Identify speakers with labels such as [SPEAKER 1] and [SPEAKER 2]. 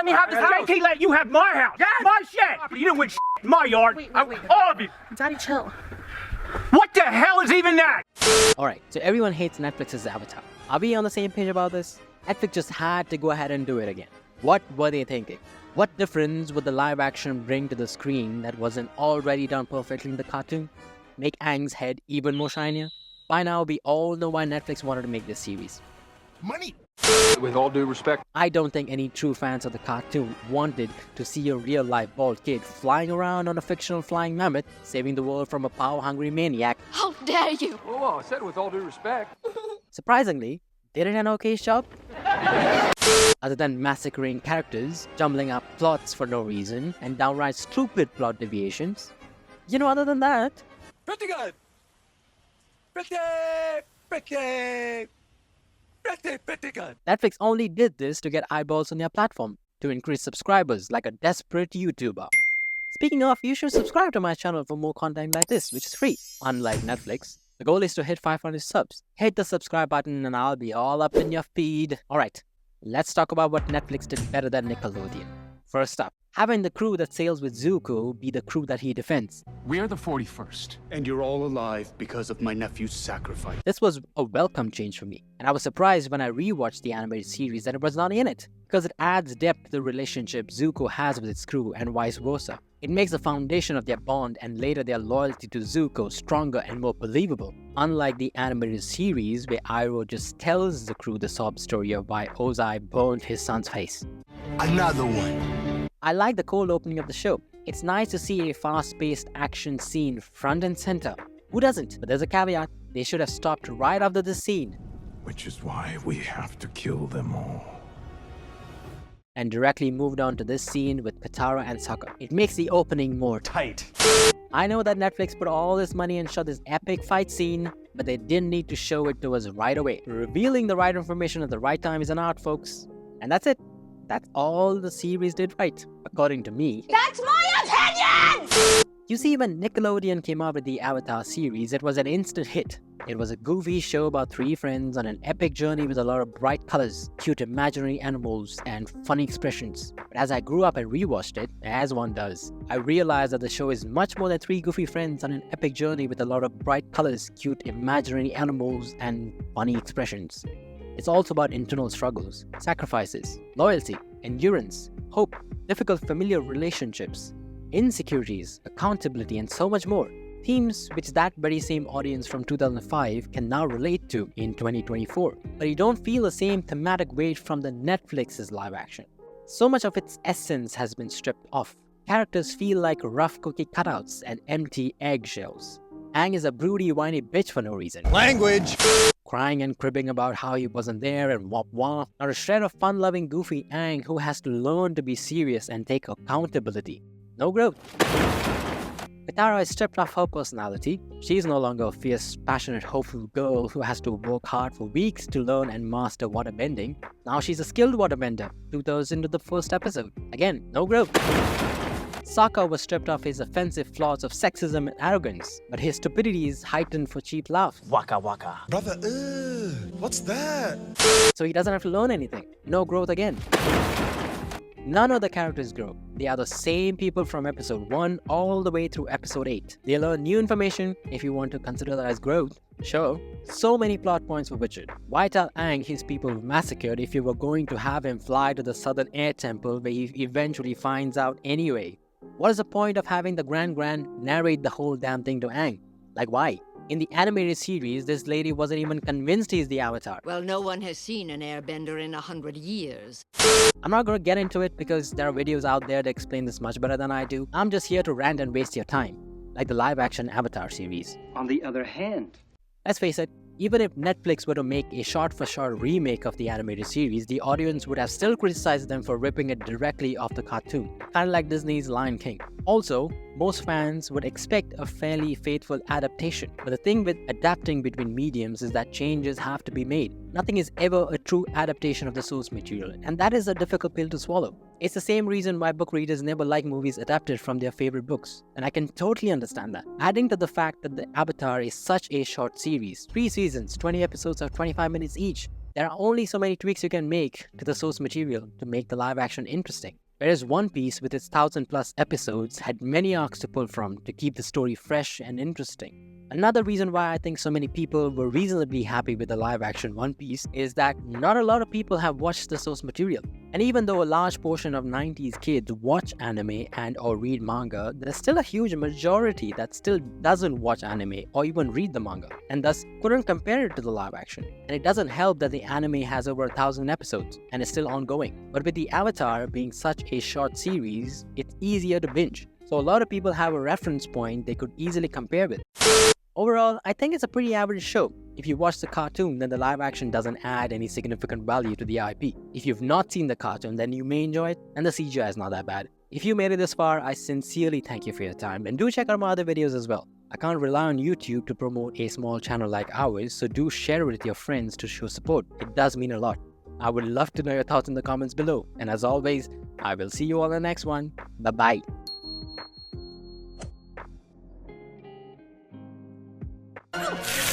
[SPEAKER 1] me have this house.
[SPEAKER 2] JT let you have my house.
[SPEAKER 1] Yes.
[SPEAKER 2] My shed. You didn't win in my yard.
[SPEAKER 1] Wait.
[SPEAKER 2] All of you.
[SPEAKER 1] Daddy, chill.
[SPEAKER 2] What the hell is even that?
[SPEAKER 3] Alright, so everyone hates Netflix's Avatar. Are we on the same page about this? Netflix just had to go ahead and do it again. What were they thinking? What difference would the live action bring to the screen that wasn't already done perfectly in the cartoon? Make Aang's head even more shinier? By now, we all know why Netflix wanted to make this series.
[SPEAKER 4] Money.
[SPEAKER 5] With all due respect,
[SPEAKER 3] I don't think any true fans of the cartoon wanted to see a real-life bald kid flying around on a fictional flying mammoth, saving the world from a power-hungry maniac.
[SPEAKER 6] How dare you!
[SPEAKER 5] whoa, I said with all due respect.
[SPEAKER 3] Surprisingly, they did an okay job. Other than massacring characters, jumbling up plots for no reason, and downright stupid plot deviations. Other than that,
[SPEAKER 4] Pretty good. Pretty good.
[SPEAKER 3] Netflix only did this to get eyeballs on their platform, to increase subscribers like a desperate YouTuber. Speaking of, you should subscribe to my channel for more content like this, which is free. Unlike Netflix, the goal is to hit 500 subs. Hit the subscribe button and I'll be all up in your feed. Alright, let's talk about what Netflix did better than Nickelodeon. First up, having the crew that sails with Zuko be the crew that he defends.
[SPEAKER 7] We are the 41st.
[SPEAKER 8] And you're all alive because of my nephew's sacrifice.
[SPEAKER 3] This was a welcome change for me, and I was surprised when I rewatched the animated series that it was not in it, because it adds depth to the relationship Zuko has with its crew and vice versa. It makes the foundation of their bond and later their loyalty to Zuko stronger and more believable, unlike the animated series where Iroh just tells the crew the sob story of why Ozai burned his son's face.
[SPEAKER 4] Another one.
[SPEAKER 3] I like the cold opening of the show. It's nice to see a fast-paced action scene front and center. Who doesn't? But there's a caveat. They should have stopped right after this scene
[SPEAKER 4] Which is why we have to kill them all.
[SPEAKER 3] and directly moved on to this scene with Katara and Sokka. It makes the opening more tight. I know that Netflix put all this money and shot this epic fight scene, but they didn't need to show it to us right away. Revealing the right information at the right time is an art, folks. And that's it. That's all the series did right, according to me.
[SPEAKER 6] That's my opinion!
[SPEAKER 3] You see, when Nickelodeon came out with the Avatar series, it was an instant hit. It was a goofy show about three friends on an epic journey with a lot of bright colors, cute imaginary animals, and funny expressions. But as I grew up and rewatched it, as one does, I realized that the show is much more than three goofy friends on an epic journey with a lot of bright colors, cute imaginary animals, and funny expressions. It's also about internal struggles, sacrifices, loyalty, endurance, hope, difficult familiar relationships, insecurities, accountability, and so much more. Themes which that very same audience from 2005 can now relate to in 2024. But you don't feel the same thematic weight from the Netflix's live action. So much of its essence has been stripped off. Characters feel like rough cookie cutouts and empty eggshells. Aang is a broody, whiny bitch for no reason.
[SPEAKER 4] Language.
[SPEAKER 3] Crying and cribbing about how he wasn't there and wop wop. Not a shred of fun-loving goofy Aang who has to learn to be serious and take accountability. No growth. Katara is stripped of her personality. She's no longer a fierce, passionate, hopeful girl who has to work hard for weeks to learn and master waterbending. Now she's a skilled waterbender, 2/3 into the first episode. Again, no growth. Sokka was stripped of his offensive flaws of sexism and arrogance, but his stupidity is heightened for cheap laughs.
[SPEAKER 2] Waka waka.
[SPEAKER 4] Brother, what's that?
[SPEAKER 3] So he doesn't have to learn anything. No growth again. None of the characters grow. They are the same people from episode 1 all the way through episode 8. They learn new information, if you want to consider that as growth. Sure. So many plot points were butchered. Why tell Aang his people were massacred if you were going to have him fly to the Southern Air Temple where he eventually finds out anyway? What is the point of having the Grand narrate the whole damn thing to Aang? Like, why? In the animated series, this lady wasn't even convinced he's the Avatar.
[SPEAKER 6] Well, no one has seen an airbender in 100 years.
[SPEAKER 3] I'm not gonna get into it because there are videos out there that explain this much better than I do. I'm just here to rant and waste your time, like the live-action Avatar series.
[SPEAKER 2] On the other hand,
[SPEAKER 3] Let's face it, even if Netflix were to make a shot-for-shot remake of the animated series, the audience would have still criticized them for ripping it directly off the cartoon, kinda like Disney's Lion King. Also, most fans would expect a fairly faithful adaptation, but the thing with adapting between mediums is that changes have to be made. Nothing is ever a true adaptation of the source material, and that is a difficult pill to swallow. It's the same reason why book readers never like movies adapted from their favorite books, and I can totally understand that. Adding to the fact that the Avatar is such a short series, 3 seasons, 20 episodes of 25 minutes each, There are only so many tweaks you can make to the source material to make the live action interesting. Whereas One Piece, with its 1000+ episodes, had many arcs to pull from to keep the story fresh and interesting. Another reason why I think so many people were reasonably happy with the live action One Piece is that not a lot of people have watched the source material. And even though a large portion of 90s kids watch anime and or read manga, there's still a huge majority that still doesn't watch anime or even read the manga, and thus couldn't compare it to the live action. And it doesn't help that the anime has over 1000 episodes and is still ongoing. But with the Avatar being such a short series, it's easier to binge. So a lot of people have a reference point they could easily compare with. Overall, I think it's a pretty average show. If you watch the cartoon, then the live action doesn't add any significant value to the IP. If you've not seen the cartoon, then you may enjoy it, and the CGI is not that bad. If you made it this far, I sincerely thank you for your time, and do check out my other videos as well. I can't rely on YouTube to promote a small channel like ours, so do share it with your friends to show support. It does mean a lot. I would love to know your thoughts in the comments below, and as always, I will see you all in the next one. Bye-bye.
[SPEAKER 1] Oh!